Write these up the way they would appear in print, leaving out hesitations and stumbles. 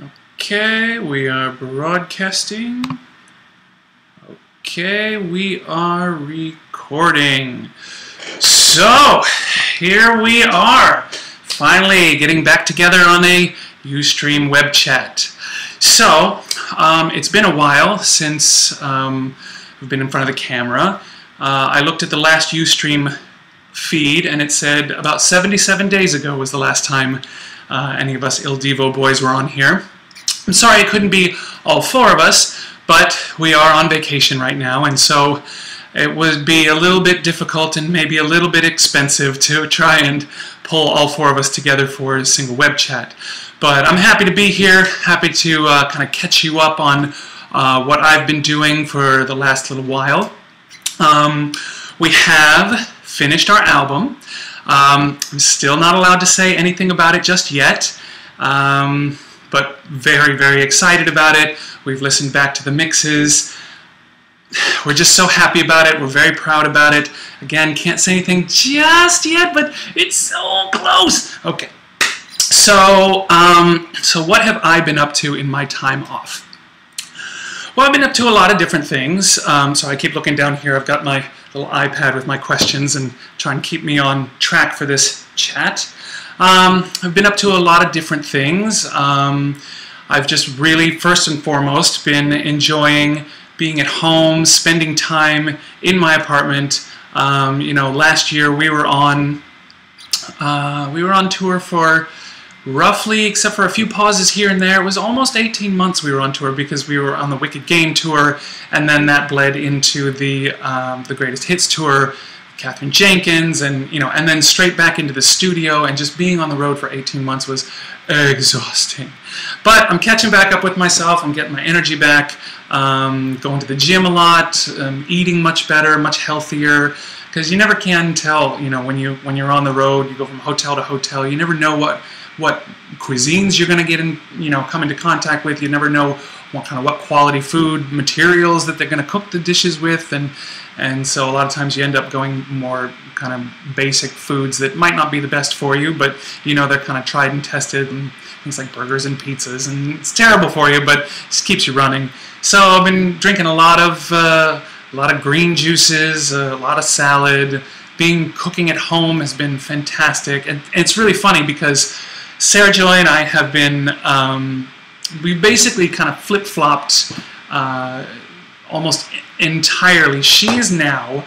Okay, we are broadcasting. Okay, we are recording. So, here we are, finally getting back together on a Ustream web chat. So, it's been a while since we've been in front of the camera. I looked at the last Ustream feed and it said about 77 days ago was the last time any of us Divo boys were on here. I'm sorry it couldn't be all four of us, but we are on vacation right now, and so it would be a little bit difficult and maybe a little bit expensive to try and pull all four of us together for a single web chat. But I'm happy to be here, happy to kind of catch you up on what I've been doing for the last little while. We have finished our album. I'm still not allowed to say anything about it just yet. But very, very excited about it. We've listened back to the mixes. We're just so happy about it. We're very proud about it. Again, can't say anything just yet, but it's so close. Okay. So, so what have I been up to in my time off? Well, I've been up to a lot of different things. So I keep looking down here. I've got my little iPad with my questions and trying to keep me on track for this chat. I've been up to a lot of different things. I've just really, first and foremost, been enjoying being at home, spending time in my apartment. You know, last year we were on tour for roughly, except for a few pauses here and there, it was almost 18 months we were on tour because we were on the Wicked Game tour, and then that bled into the Greatest Hits tour. Catherine Jenkins, and you know, and then straight back into the studio, and just being on the road for 18 months was exhausting. But I'm catching back up with myself. I'm getting my energy back. Going to the gym a lot. Eating much better, much healthier. Because you never can tell, you know, when you're on the road, you go from hotel to hotel. You never know what cuisines you're going to get in, you know, come into contact with. You never know what quality food materials that they're going to cook the dishes with, and so a lot of times you end up going more kind of basic foods that might not be the best for you, but you know they're kind of tried and tested, and things like burgers and pizzas, and it's terrible for you, but it just keeps you running. So I've been drinking a lot of green juices, a lot of salad. Cooking at home has been fantastic, and it's really funny because Sarah Joy and I have been we basically kind of flip-flopped almost entirely. She is now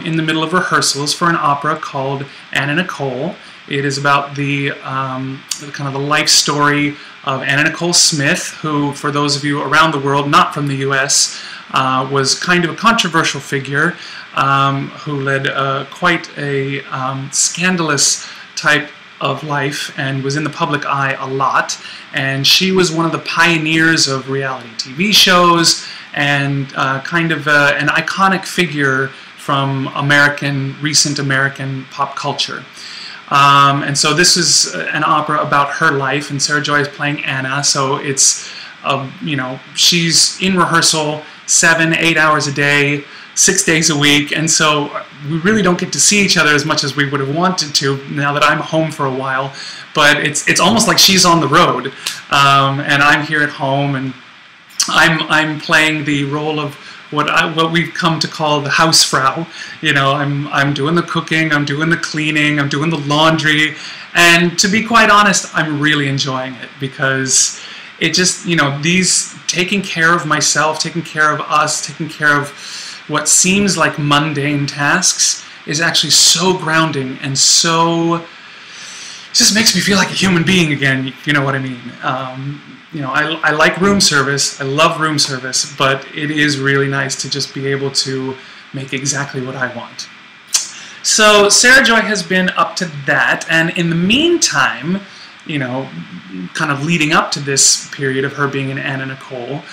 in the middle of rehearsals for an opera called Anna Nicole. It is about the kind of the life story of Anna Nicole Smith, who, for those of you around the world, not from the U.S., was kind of a controversial figure who led quite a scandalous type of life and was in the public eye a lot, and she was one of the pioneers of reality TV shows and kind of an iconic figure from recent American pop culture. And so this is an opera about her life, and Sarah Joy is playing Anna, so it's you know, she's in rehearsal 7-8 hours a day, 6 days a week, and so we really don't get to see each other as much as we would have wanted to now that I'm home for a while. But it's almost like she's on the road, and I'm here at home, and I'm playing the role of what we've come to call the Hausfrau. You know, I'm doing the cooking, I'm doing the cleaning, I'm doing the laundry, and to be quite honest, I'm really enjoying it because it just, you know, these taking care of myself, taking care of us, taking care of what seems like mundane tasks is actually so grounding and so, it just makes me feel like a human being again, if you know what I mean. You know, I like room service, I love room service, but it is really nice to just be able to make exactly what I want. So Sarah Joy has been up to that, and in the meantime, you know, kind of leading up to this period of her being in Anna Nicole,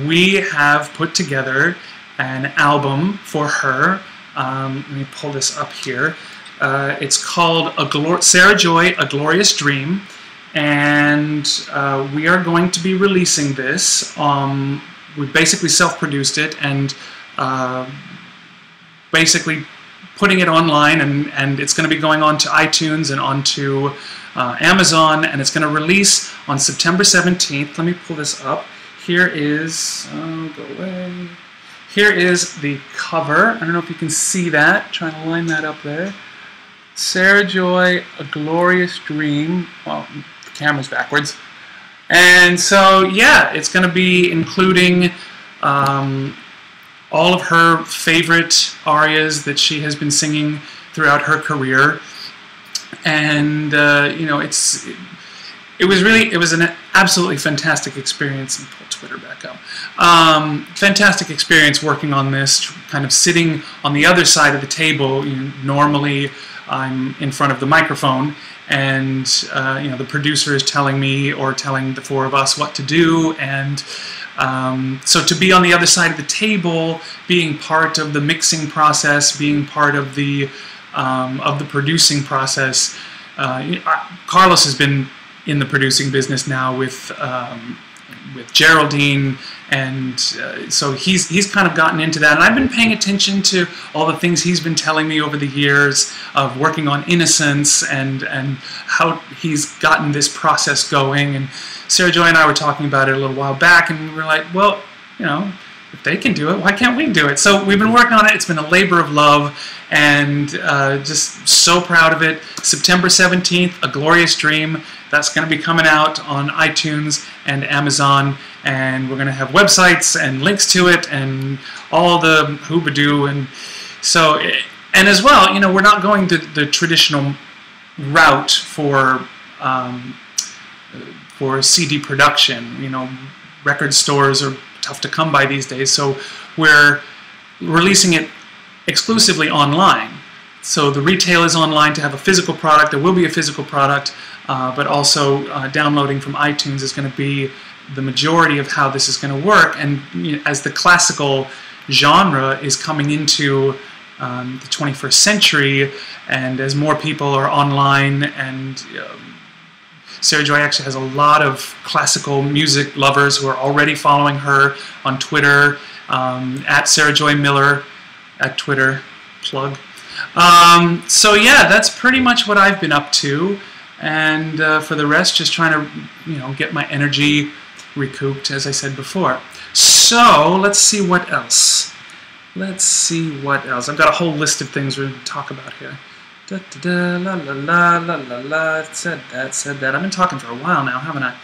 we have put together an album for her. Let me pull this up here. It's called Sarah Joy, A Glorious Dream, and we are going to be releasing this. We basically self-produced it and basically putting it online, and it's going to be going on to iTunes and onto Amazon, and it's going to release on September 17th. Let me pull this up. Here is, go away. Here is the cover. I don't know if you can see that. Trying to line that up there. Sarah Joy, A Glorious Dream. Well, the camera's backwards. And so, yeah, it's going to be including all of her favorite arias that she has been singing throughout her career. And, you know, it was an absolutely fantastic experience. And pull Twitter back up. Fantastic experience working on this, kind of sitting on the other side of the table. You know, normally I'm in front of the microphone, and you know, the producer is telling me or telling the four of us what to do, and so to be on the other side of the table, being part of the mixing process, being part of the producing process. Carlos has been in the producing business now with Geraldine, and so he's kind of gotten into that, and I've been paying attention to all the things he's been telling me over the years of working on Innocence and how he's gotten this process going. And Sarah Joy and I were talking about it a little while back, and we were like, well, you know, if they can do it, why can't we do it? So we've been working on it. It's been a labor of love, and just so proud of it. September 17th, A Glorious Dream. That's going to be coming out on iTunes and Amazon, and we're going to have websites and links to it and all the hoobadoo. And so, and as well, you know, we're not going the traditional route for CD production. You know, record stores are tough to come by these days, so we're releasing it exclusively online. So the retail is online to have a physical product. There will be a physical product, but also downloading from iTunes is going to be the majority of how this is going to work. And you know, as the classical genre is coming into the 21st century, and as more people are online, and Sarah Joy actually has a lot of classical music lovers who are already following her on Twitter, at Sarah Joy Miller at Twitter, plug. So yeah, that's pretty much what I've been up to, and for the rest, just trying to, you know, get my energy recouped, as I said before. So let's see what else. Let's see what else. I've got a whole list of things we're going to talk about here. Da, da, da, la, la, la, la, la, la. Said that, said that. I've been talking for a while now, haven't I?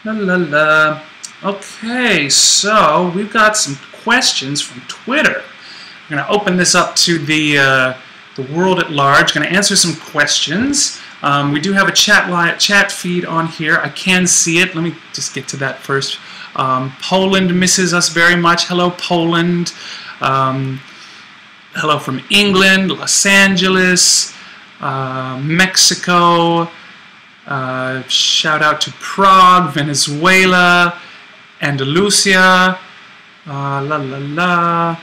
La, la, la. Okay, so we've got some questions from Twitter. I'm going to open this up to the world at large. Going to answer some questions. We do have a chat feed on here. I can see it. Let me just get to that first. Poland misses us very much. Hello, Poland. Hello from England, Los Angeles, Mexico. Shout out to Prague, Venezuela, Andalusia. La la la.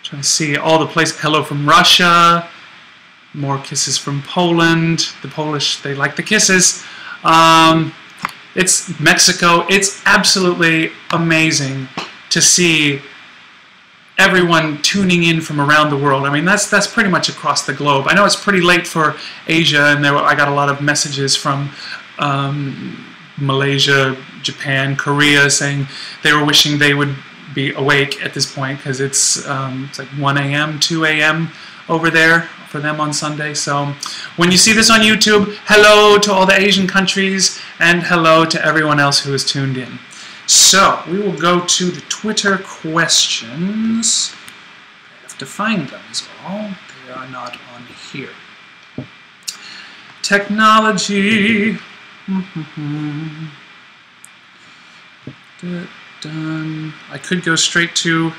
Trying to see all the places. Hello from Russia. More kisses from Poland. The Polish, they like the kisses. It's Mexico. It's absolutely amazing to see everyone tuning in from around the world. I mean, that's pretty much across the globe. I know it's pretty late for Asia, and I got a lot of messages from Malaysia, Japan, Korea, saying they were wishing they would be awake at this point, because it's like 1 a.m., 2 a.m. over there for them on Sunday. So when you see this on YouTube, hello to all the Asian countries, and hello to everyone else who is tuned in. So we will go to the Twitter questions. I have to find them as well. They are not on here. Technology. Done. I could go straight to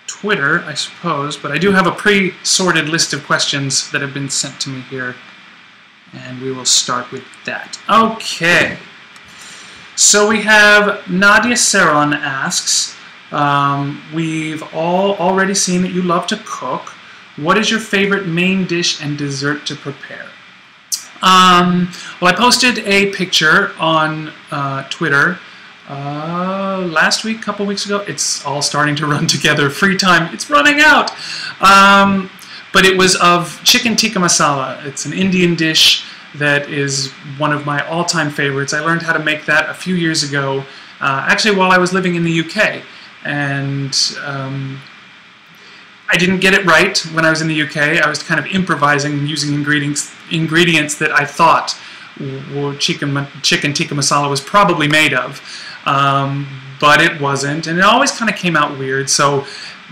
Twitter, I suppose, but I do have a pre-sorted list of questions that have been sent to me here, and we will start with that. Okay. So we have Nadia Saron asks, we've all already seen that you love to cook. What is your favorite main dish and dessert to prepare? Well, I posted a picture on Twitter last week, a couple weeks ago. It's all starting to run together. Free time, it's running out. But it was of chicken tikka masala. It's an Indian dish that is one of my all-time favorites. I learned how to make that a few years ago, actually while I was living in the UK. And I didn't get it right when I was in the UK. I was kind of improvising and using ingredients that I thought chicken tikka masala was probably made of. But it wasn't, and it always kind of came out weird. So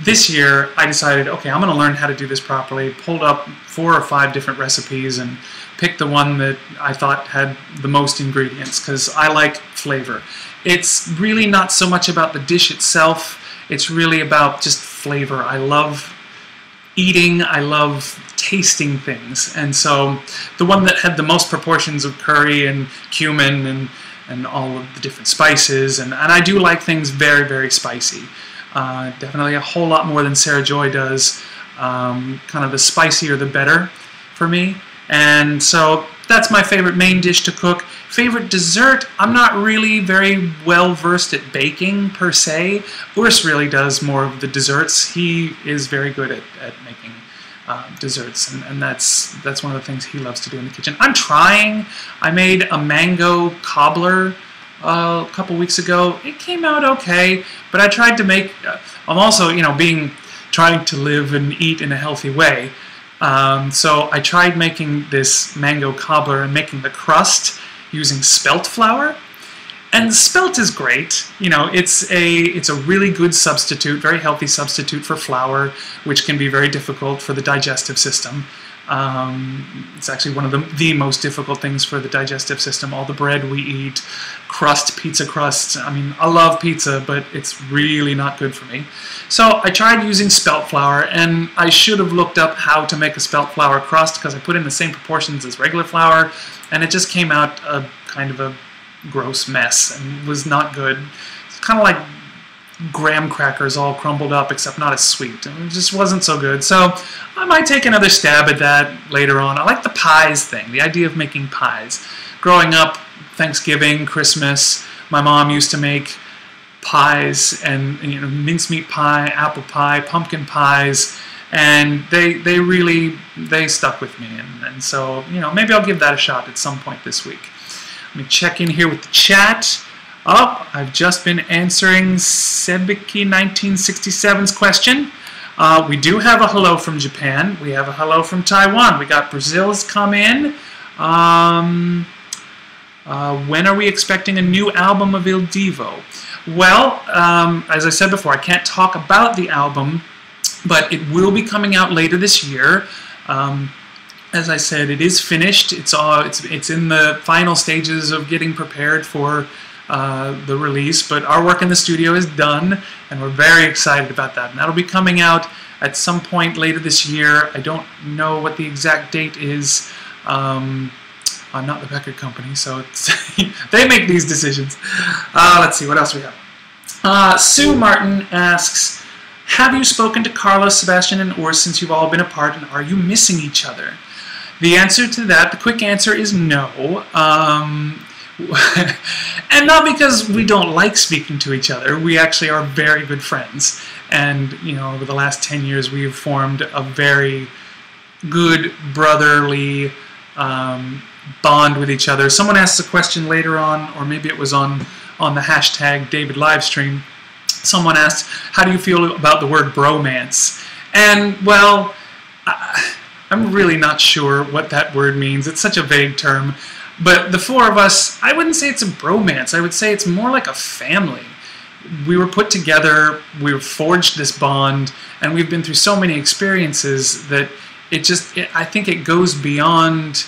this year I decided, okay, I'm going to learn how to do this properly. Pulled up 4 or 5 different recipes and picked the one that I thought had the most ingredients, because I like flavor. It's really not so much about the dish itself. It's really about just flavor. I love eating, I love tasting things, and so the one that had the most proportions of curry and cumin and all of the different spices, and I do like things very, very spicy. Definitely a whole lot more than Sarah Joy does. Kind of the spicier the better for me, and so that's my favorite main dish to cook. Favorite dessert, I'm not really very well versed at baking per se. Urs really does more of the desserts. He is very good at making desserts, and that's one of the things he loves to do in the kitchen. I'm trying. I made a mango cobbler a couple weeks ago. It came out okay, but I tried to make. I'm also, you know, trying to live and eat in a healthy way. So I tried making this mango cobbler and making the crust using spelt flour, and spelt is great. You know, it's a really good substitute, very healthy substitute for flour, which can be very difficult for the digestive system. It's actually one of the most difficult things for the digestive system. All the bread we eat, crust, pizza crust. I mean, I love pizza, but it's really not good for me. So I tried using spelt flour, and I should have looked up how to make a spelt flour crust, because I put in the same proportions as regular flour, and it just came out a kind of a gross mess and was not good. It's kind of like graham crackers all crumbled up, except not as sweet. It just wasn't so good. So I might take another stab at that later on. I like the pies thing, the idea of making pies. Growing up, Thanksgiving, Christmas, my mom used to make pies, and, you know, mincemeat pie, apple pie, pumpkin pies, and they stuck with me, and so, you know, maybe I'll give that a shot at some point this week. Let me check in here with the chat. Oh, I've just been answering Sebiki 1967's question. We do have a hello from Japan. We have a hello from Taiwan. We got Brazil's come in. When are we expecting a new album of Il Divo? Well, as I said before, I can't talk about the album, but it will be coming out later this year. As I said, it is finished. It's in the final stages of getting prepared for the release, but our work in the studio is done, and we're very excited about that. And that'll be coming out at some point later this year. I don't know what the exact date is. I'm not the record company, so it's they make these decisions. Let's see, what else we have. Sue Martin asks, have you spoken to Carlos, Sebastian, and Urs since you've all been apart, and are you missing each other? The answer to that, the quick answer, is no. And not because we don't like speaking to each other. We actually are very good friends. And, you know, over the last 10 years, we've formed a very good brotherly bond with each other. Someone asked a question later on, or maybe it was on the hashtag David Livestream. Someone asked, how do you feel about the word bromance? And, well, I'm really not sure what that word means. It's such a vague term. But the four of us, I wouldn't say it's a bromance. I would say it's more like a family. We were put together, we forged this bond, and we've been through so many experiences that I think it goes beyond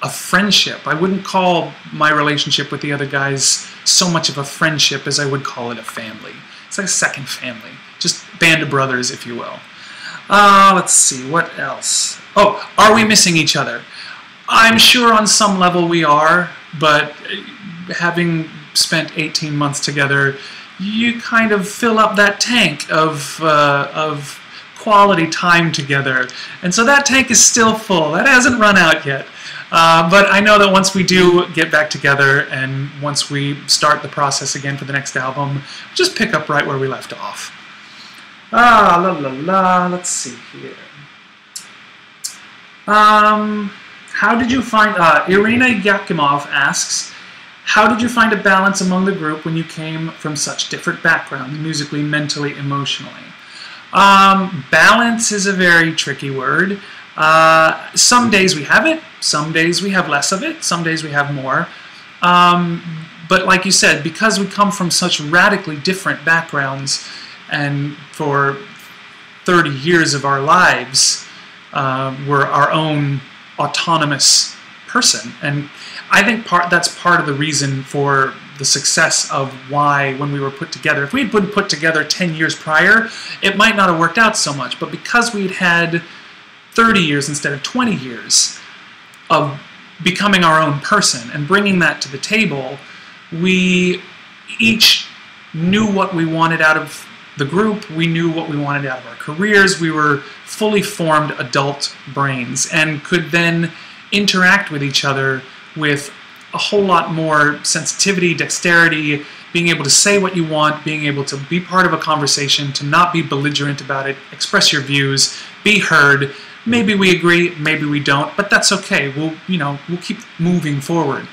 a friendship. I wouldn't call my relationship with the other guys so much of a friendship as I would call it a family. It's like a second family. Just band of brothers, if you will. Let's see, what else? Oh, are we missing each other? I'm sure on some level we are, but having spent 18 months together, you kind of fill up that tank of quality time together. And so that tank is still full. That hasn't run out yet. But I know that once we do get back together and once we start the process again for the next album, just pick up right where we left off. Let's see here. How How did you find, Irina Yakimov asks, how did you find a balance among the group when you came from such different backgrounds, musically, mentally, emotionally? Balance is a very tricky word. Some days we have it, some days we have less of it, some days we have more. But like you said, because we come from such radically different backgrounds, and for 30 years of our lives, we're our own autonomous person. And I think that's part of the reason for the success of why, when we were put together, if we had been put together 10 years prior, it might not have worked out so much. But because we'd had 30 years instead of 20 years of becoming our own person and bringing that to the table, we each knew what we wanted out of the group, we knew what we wanted out of our careers, we were fully formed adult brains and could then interact with each other with a whole lot more sensitivity, dexterity, being able to say what you want, being able to be part of a conversation, to not be belligerent about it, express your views, be heard. Maybe we agree, maybe we don't, but that's okay. We'll keep moving forward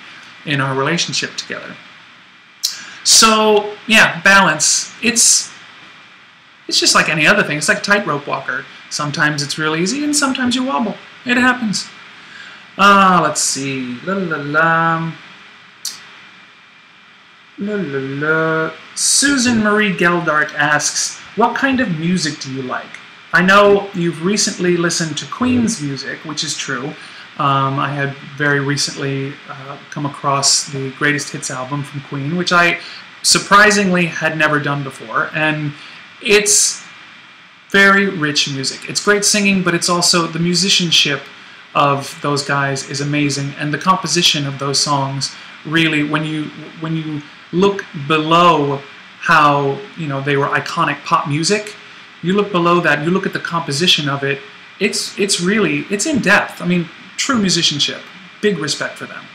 in our relationship together. So yeah, balance. It's just like any other thing. It's like a tightrope walker. Sometimes it's real easy, and sometimes you wobble. It happens. Let's see. Susan Marie Geldart asks, what kind of music do you like? I know you've recently listened to Queen's music, which is true. I had very recently come across the Greatest Hits album from Queen, which I surprisingly had never done before. And it's very rich music. It's great singing, but it's also the musicianship of those guys is amazing, and the composition of those songs really, when you look below how they were iconic pop music, you look below that, you look at the composition of it, it's in depth. I mean, true musicianship, big respect for them.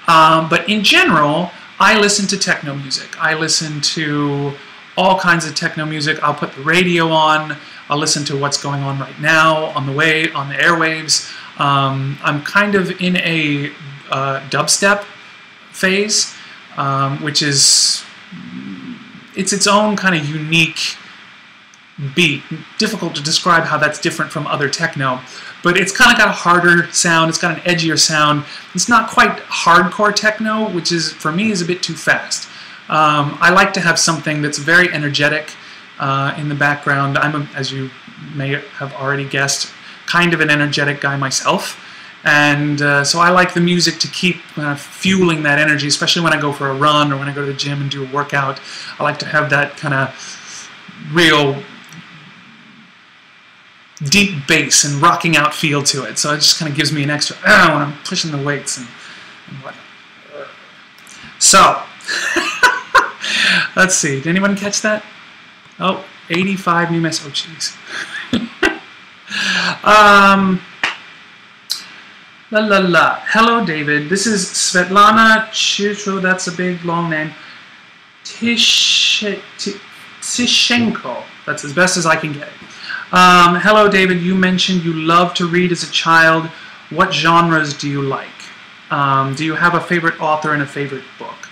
But in general, I listen to techno music. I listen to all kinds of techno music. I'll put the radio on. I'll listen to what's going on right now on the airwaves. I'm kind of in a dubstep phase, which is its own kind of unique beat. Difficult to describe how that's different from other techno, but it's kind of got a harder sound. It's got an edgier sound. It's not quite hardcore techno, which is, for me, is a bit too fast. I like to have something that's very energetic in the background. As you may have already guessed, kind of an energetic guy myself, and so I like the music to keep fueling that energy, especially when I go for a run or when I go to the gym and do a workout. I like to have that kind of real deep bass and rocking out feel to it, so it just kind of gives me an extra when I'm pushing the weights and whatnot. So let's see, did anyone catch that? Oh, 85 new messages. Oh, jeez. Hello, David. This is Svetlana Chitro. That's a big, long name. Tishenko. That's as best as I can get it. Hello, David. You mentioned you love to read as a child. What genres do you like? Do you have a favorite author and a favorite book?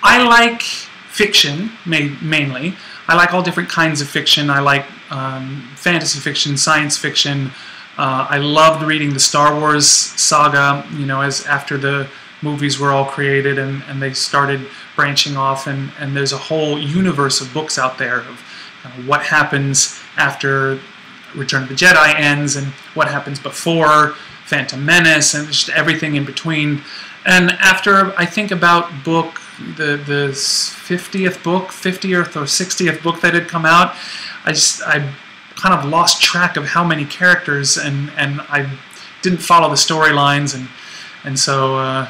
I like fiction, mainly. I like all different kinds of fiction. I like fantasy fiction, science fiction. I loved reading the Star Wars saga, as after the movies were all created and they started branching off, and there's a whole universe of books out there of what happens after Return of the Jedi ends and what happens before Phantom Menace and just everything in between. And after I think about the 50th book, 50th or 60th book that had come out, I kind of lost track of how many characters, and I didn't follow the storylines, and so I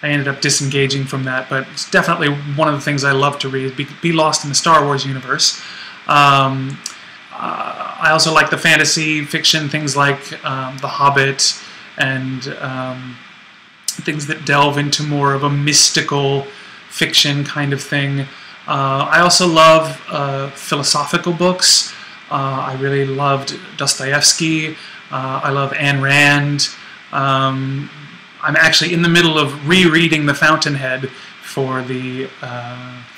ended up disengaging from that. But it's definitely one of the things I love to read, be lost in the Star Wars universe. I also like the fantasy fiction, things like The Hobbit, and things that delve into more of a mystical fiction kind of thing. I also love philosophical books. I really loved Dostoevsky. I love Ayn Rand. I'm actually in the middle of rereading The Fountainhead for the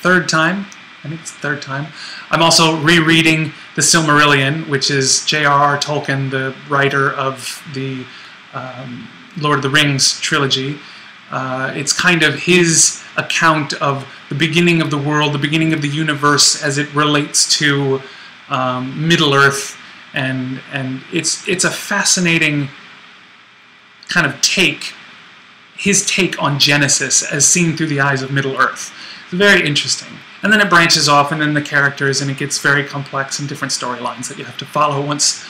third time. I think it's the third time. I'm also rereading The Silmarillion, which is J.R.R. Tolkien, the writer of the Lord of the Rings trilogy. It's kind of his account of the beginning of the world, the beginning of the universe as it relates to Middle-earth, and it's a fascinating kind of his take on Genesis as seen through the eyes of Middle-earth. It's very interesting. And then it branches off, and then the characters, and it gets very complex and different storylines that you have to follow once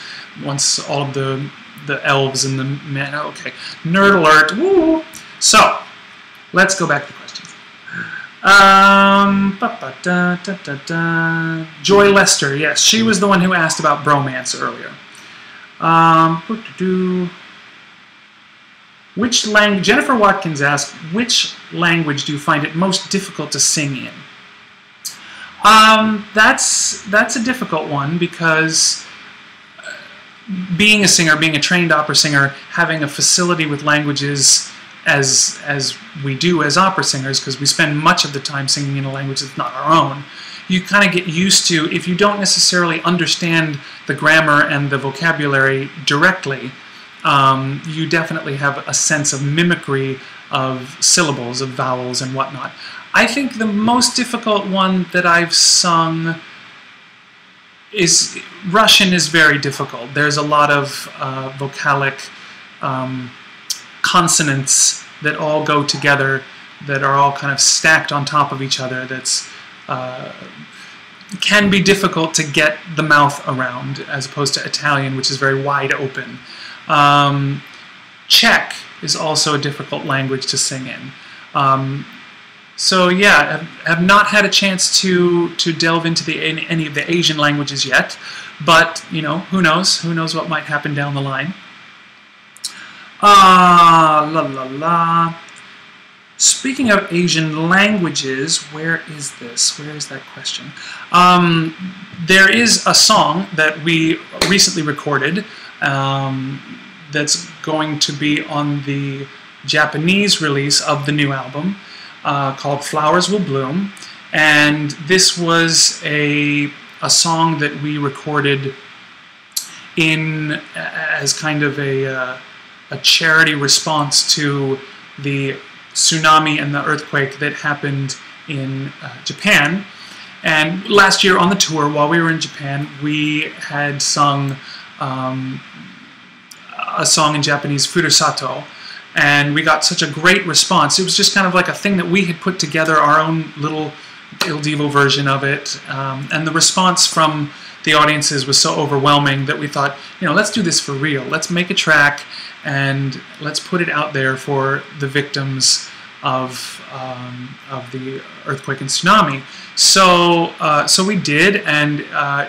all of the elves and the men. Okay, nerd alert. Woo! So let's go back to questions. Joy Lester, yes, she was the one who asked about bromance earlier. Which language? Jennifer Watkins asked, which language do you find it most difficult to sing in? That's a difficult one, because being a singer, being a trained opera singer, having a facility with languages as we do as opera singers, because we spend much of the time singing in a language that's not our own, you kind of get used to, if you don't necessarily understand the grammar and the vocabulary directly, you definitely have a sense of mimicry of syllables, of vowels and whatnot. I think the most difficult one that I've sung is Russian. Is very difficult. There's a lot of vocalic consonants that all go together, that are all kind of stacked on top of each other. That's can be difficult to get the mouth around, as opposed to Italian, which is very wide open. Czech is also a difficult language to sing in. So yeah, have not had a chance to delve into any of the Asian languages yet, but you know, who knows? Who knows what might happen down the line? Speaking of Asian languages, where is this? Where is that question? There is a song that we recently recorded that's going to be on the Japanese release of the new album called Flowers Will Bloom. And this was a song that we recorded in as kind of a charity response to the tsunami and the earthquake that happened in Japan. And last year on the tour, while we were in Japan, we had sung a song in Japanese, Furusato, and we got such a great response. It was just kind of like a thing that we had put together, our own little Il Divo version of it, and the response from the audiences was so overwhelming that we thought, you know, let's do this for real. Let's make a track and let's put it out there for the victims of the earthquake and tsunami. So we did, and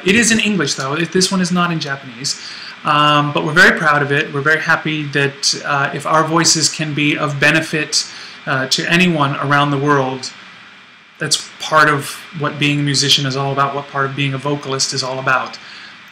it is in English though. This one is not in Japanese. But we're very proud of it. We're very happy that if our voices can be of benefit to anyone around the world, that's part of what being a musician is all about, what part of being a vocalist is all about.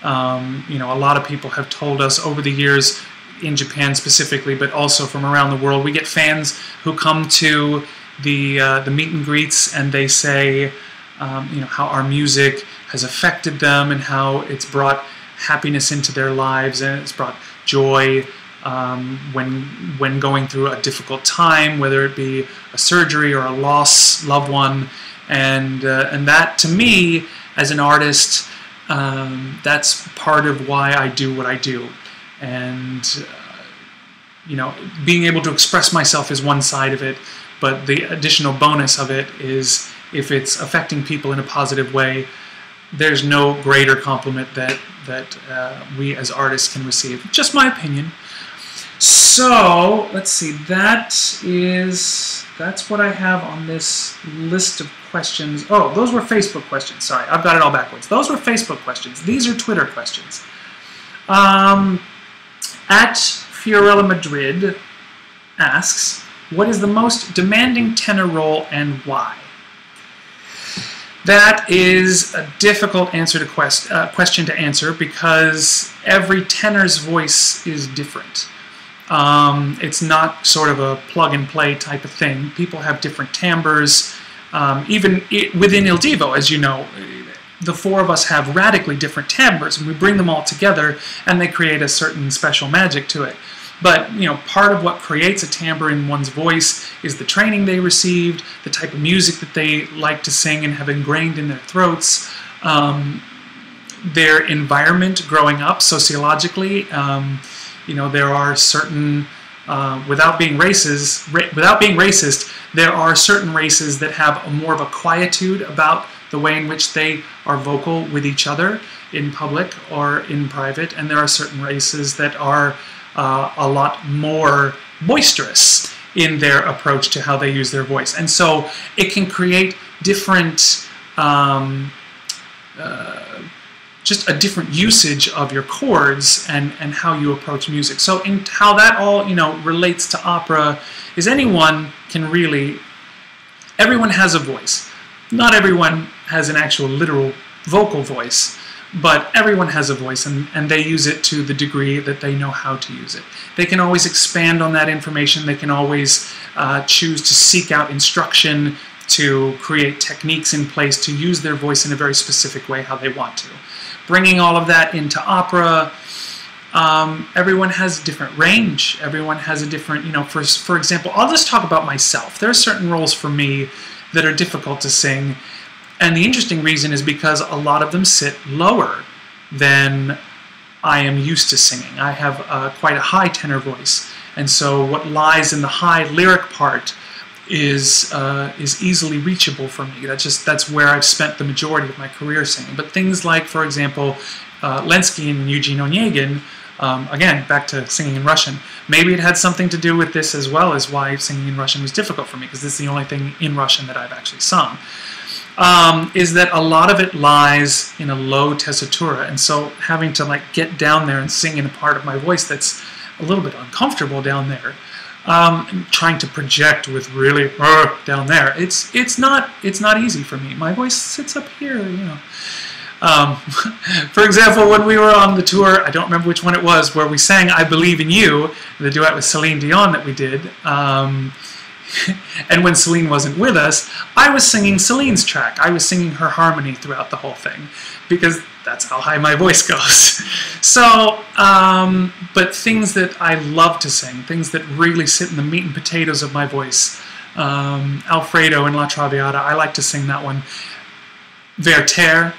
You know, a lot of people have told us over the years, in Japan specifically, but also from around the world, we get fans who come to the meet and greets, and they say, you know, how our music has affected them and how it's brought happiness into their lives, and it's brought joy when going through a difficult time, whether it be a surgery or a lost loved one, and that to me as an artist, that's part of why I do what I do. And you know, being able to express myself is one side of it, but the additional bonus of it is if it's affecting people in a positive way, there's no greater compliment that we as artists can receive. Just my opinion. So let's see. That's what I have on this list of questions. Oh, those were Facebook questions. Sorry, I've got it all backwards. Those were Facebook questions. These are Twitter questions. At Fiorella Madrid asks, what is the most demanding tenor role and why? That is a difficult question to answer, because every tenor's voice is different. It's not sort of a plug-and-play type of thing. People have different timbres. Even within Il Divo, as you know, the four of us have radically different timbres, and we bring them all together, and they create a certain special magic to it. But, you know, part of what creates a timbre in one's voice is the training they received, the type of music that they like to sing and have ingrained in their throats, their environment growing up sociologically. You know, there are certain, without being racist, there are certain races that have more of a quietude about the way in which they are vocal with each other in public or in private, and there are certain races that are a lot more boisterous in their approach to how they use their voice. And so it can create different, just a different usage of your chords and how you approach music. So in how that all, you know, relates to opera is everyone has a voice. Not everyone has an actual literal vocal voice, but everyone has a voice, and they use it to the degree that they know how to use it. They can always expand on that information. They can always choose to seek out instruction, to create techniques in place to use their voice in a very specific way how they want to. Bringing all of that into opera, everyone has a different range. Everyone has a different, you know, for example, I'll just talk about myself. There are certain roles for me that are difficult to sing. And the interesting reason is because a lot of them sit lower than I am used to singing. I have quite a high tenor voice, and so what lies in the high lyric part is easily reachable for me. That's where I've spent the majority of my career singing. But things like, for example, Lenski and Eugene Onegin, again, back to singing in Russian, maybe it had something to do with this as well as why singing in Russian was difficult for me, because this is the only thing in Russian that I've actually sung. Is that a lot of it lies in a low tessitura, and so having to like get down there and sing in a part of my voice that's a little bit uncomfortable down there, and trying to project with really down there, it's not easy for me. My voice sits up here, you know. For example, when we were on the tour, I don't remember which one it was, where we sang "I Believe in You," the duet with Celine Dion that we did. And when Celine wasn't with us, I was singing Celine's track. I was singing her harmony throughout the whole thing, because that's how high my voice goes. So, but things that I love to sing, things that really sit in the meat and potatoes of my voice. Alfredo in La Traviata, I like to sing that one. Werther,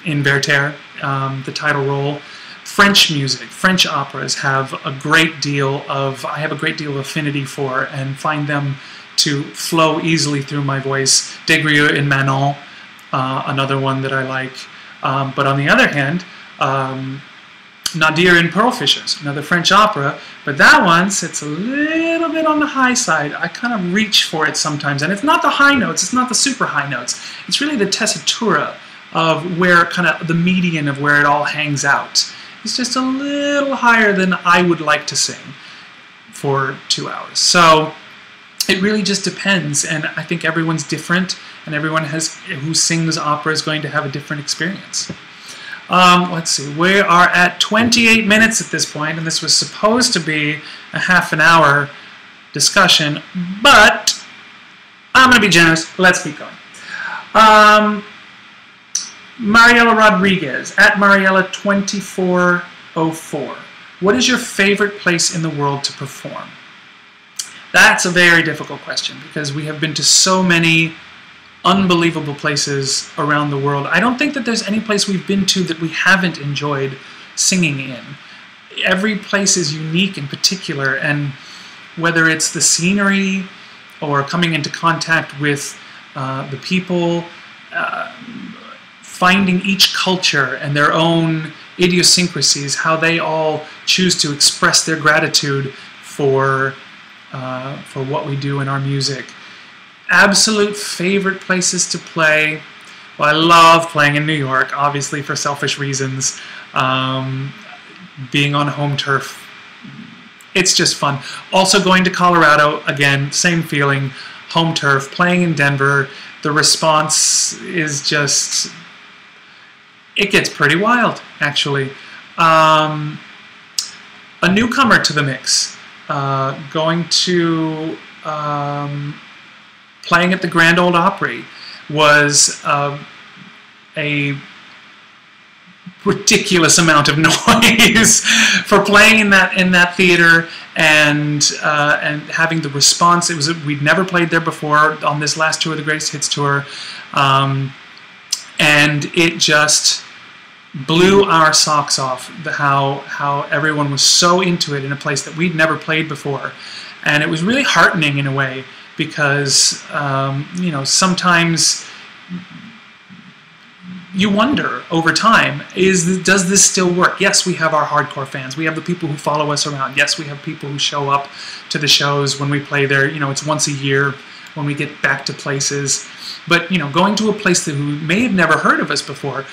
in Werther, the title role. French music, French operas have a great deal of, I have a great deal of affinity for, and find them to flow easily through my voice. Des Grieux in Manon, another one that I like. But on the other hand, Nadir in Pearl Fishers, another French opera, but that one sits a little bit on the high side. I kind of reach for it sometimes, and it's not the high notes, it's not the super high notes, it's really the tessitura of where kind of the median of where it all hangs out. It's just a little higher than I would like to sing for 2 hours. So it really just depends, and I think everyone's different, and everyone who sings opera is going to have a different experience. Let's see, we are at 28 minutes at this point, and this was supposed to be a half-an-hour discussion, but I'm going to be generous. Let's keep going. Mariela Rodriguez, at Mariela2404. What is your favorite place in the world to perform? That's a very difficult question, because we have been to so many unbelievable places around the world. I don't think that there's any place we've been to that we haven't enjoyed singing in. Every place is unique in particular, and whether it's the scenery or coming into contact with the people, finding each culture and their own idiosyncrasies, how they all choose to express their gratitude for what we do in our music. Absolute favorite places to play. Well, I love playing in New York, obviously for selfish reasons. Being on home turf, it's just fun. Also going to Colorado, again, same feeling, home turf. Playing in Denver, the response is just, it gets pretty wild, actually. A newcomer to the mix. going to playing at the Grand Ole Opry was a ridiculous amount of noise for playing in that theater, and having the response. We'd never played there before on this last tour, the Greatest Hits tour, and it just blew our socks off. How everyone was so into it in a place that we'd never played before, and it was really heartening in a way, because you know, sometimes you wonder over time, does this still work? Yes, we have our hardcore fans. We have the people who follow us around. Yes, we have people who show up to the shows when we play there. You know, it's once a year when we get back to places. But, you know, going to a place who may have never heard of us before,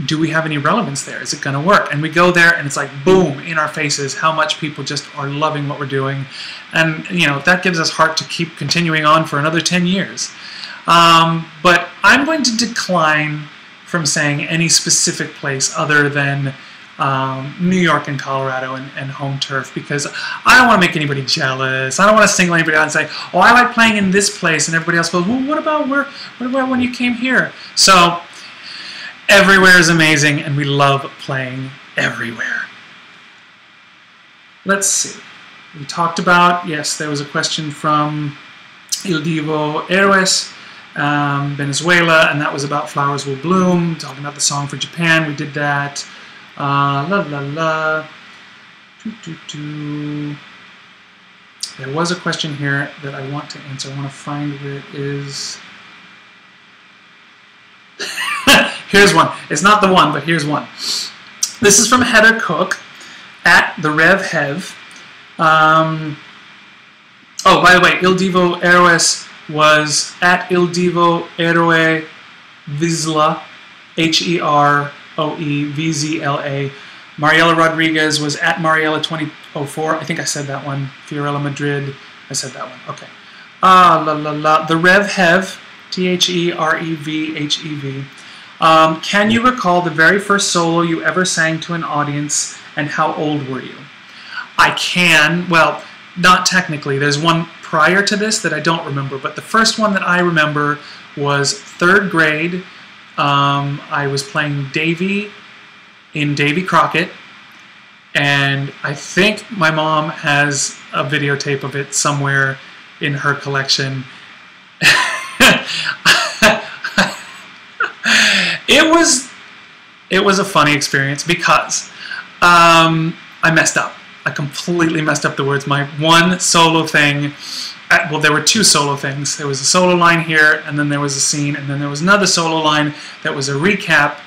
do we have any relevance there? Is it going to work? And we go there, and it's like, boom, in our faces, how much people just are loving what we're doing. And, you know, that gives us heart to keep continuing on for another 10 years. But I'm going to decline from saying any specific place other than New York and Colorado and home turf, because I don't want to make anybody jealous. I don't want to single anybody out and say, oh, I like playing in this place, and everybody else goes, well, what about when you came here? So everywhere is amazing, and we love playing everywhere. Let's see. We talked about, yes, there was a question from Il Divo Héroes, Venezuela, and that was about Flowers Will Bloom, talking about the song for Japan. We did that. La la la. There was a question here that I want to answer. I want to find where it is. Here's one. It's not the one, but here's one. This is from Heather Cook at the Rev Hev. Oh, by the way, Il Divo Héroes was at Il Divo Héroe Vizla, HEROEVZLA. Mariela Rodriguez was at Mariela2004. I think I said that one. Fiorella Madrid. I said that one. Okay. La la la. The Rev Hev, THEREVHEV. Can you recall the very first solo you ever sang to an audience, and how old were you? I can. Well, not technically. There's one prior to this that I don't remember, but the first one that I remember was 3rd grade. I was playing Davy in Davy Crockett, and I think my mom has a videotape of it somewhere in her collection. It was a funny experience because I messed up. I completely messed up the words. My one solo thing, well, there were 2 solo things. There was a solo line here, and then there was a scene, and then there was another solo line that was a recap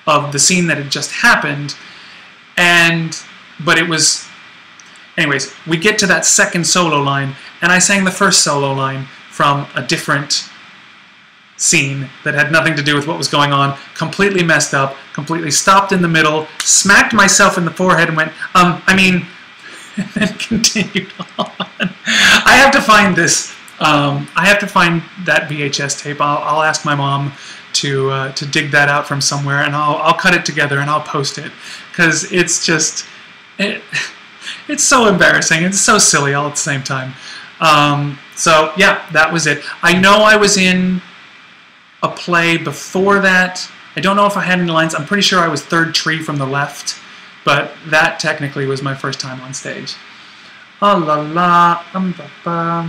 of the scene that had just happened. But it was, anyways, we get to that second solo line, and I sang the first solo line from a different scene that had nothing to do with what was going on, completely messed up, completely stopped in the middle, smacked myself in the forehead and went, I mean, and then continued on. I have to find this. I have to find that VHS tape. I'll ask my mom to dig that out from somewhere, and I'll cut it together and I'll post it, because it's just, it's so embarrassing. It's so silly all at the same time. So yeah, that was it. I know I was in a play before that. I don't know if I had any lines. I'm pretty sure I was 3rd tree from the left, but that technically was my first time on stage. Ah la la, ba ba.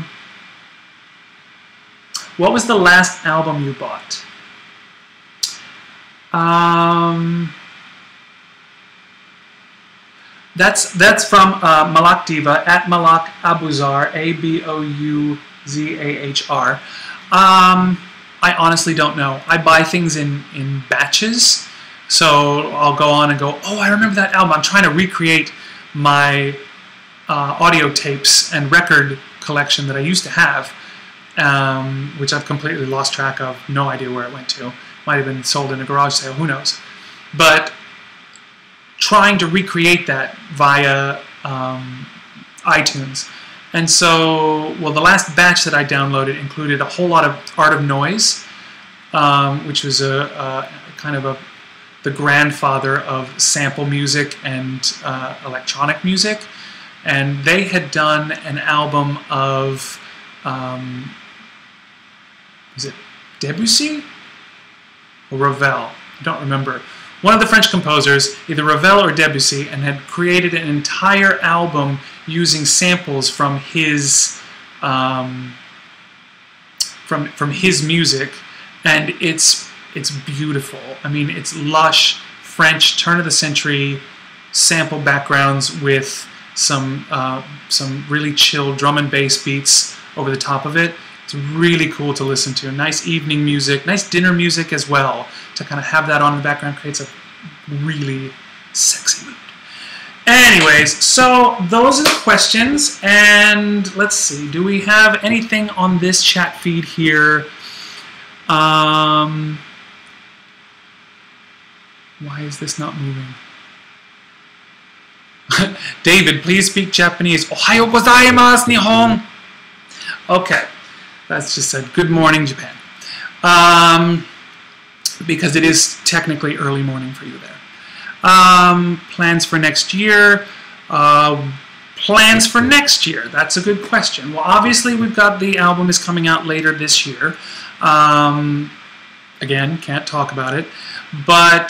What was the last album you bought? That's from Malak Diva, at Malak Abuzar, ABOUZAHR. I honestly don't know. I buy things in batches, so I'll go on and go, oh, I remember that album. I'm trying to recreate my audio tapes and record collection that I used to have, which I've completely lost track of. No idea where it went to. Might have been sold in a garage sale. Who knows? But trying to recreate that via iTunes. And so, well, the last batch that I downloaded included a whole lot of Art of Noise, which was a kind of the grandfather of sample music and electronic music. and they had done an album of, was it Debussy or Ravel? I don't remember. One of the French composers, either Ravel or Debussy, and had created an entire album using samples from his his music, and it's beautiful. I mean, it's lush French turn-of-the-century sample backgrounds with some really chill drum and bass beats over the top of it. It's really cool to listen to. Nice evening music, nice dinner music as well. To kind of have that on in the background creates a really sexy mood. Anyways, so those are the questions, and let's see, do we have anything on this chat feed here? Why is this not moving? David, please speak Japanese. Ohayo gozaimasu, Nihon. Okay, that's just said good morning, Japan. Because it is technically early morning for you there. Plans for next year. Plans for next year. That's a good question. Well, obviously we've got the album is coming out later this year. Again, can't talk about it. But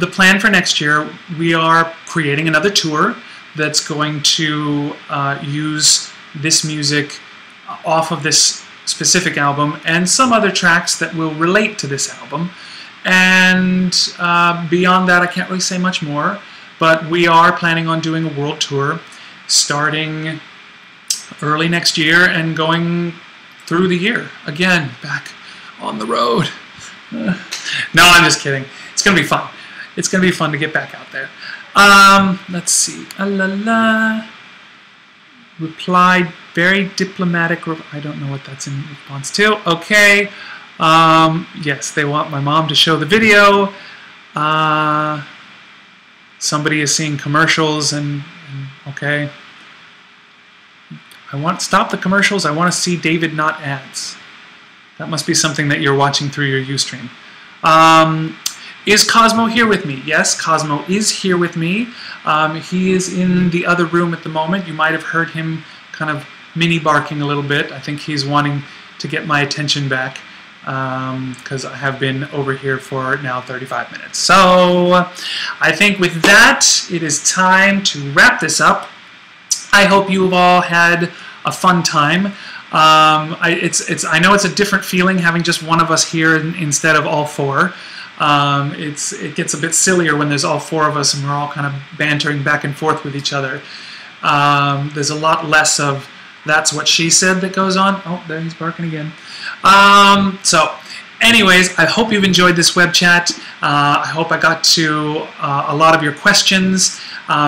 the plan for next year, we are creating another tour that's going to use this music off of this specific album and some other tracks that will relate to this album. And beyond that, I can't really say much more, but we are planning on doing a world tour starting early next year and going through the year. Again, back on the road. No, I'm just kidding. It's going to be fun. It's going to be fun to get back out there. Let's see. Replied, very diplomatic. I don't know what that's in response to. Okay. Yes, they want my mom to show the video. Somebody is seeing commercials and okay. Stop the commercials. I want to see David, not ads. That must be something that you're watching through your Ustream. Is Cosmo here with me? Yes, Cosmo is here with me. He is in the other room at the moment. You might have heard him kind of mini barking a little bit. I think he's wanting to get my attention back because I have been over here for now 35 minutes. So I think with that, it is time to wrap this up. I hope you've all had a fun time. I know it's a different feeling having just one of us here instead of all four. It gets a bit sillier when there's all four of us and we're all kind of bantering back and forth with each other. There's a lot less of that's what she said that goes on. Oh, there he's barking again. So anyways, I hope you've enjoyed this web chat. I hope I got to a lot of your questions.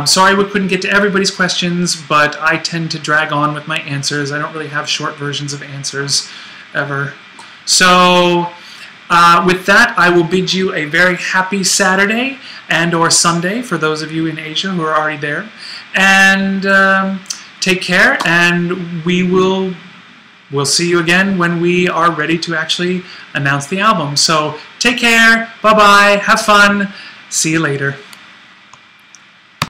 Sorry we couldn't get to everybody's questions, but I tend to drag on with my answers. I don't really have short versions of answers ever. So with that, I will bid you a very happy Saturday and or Sunday for those of you in Asia who are already there. And take care, and we'll see you again when we are ready to actually announce the album. So take care, bye-bye, have fun, see you later.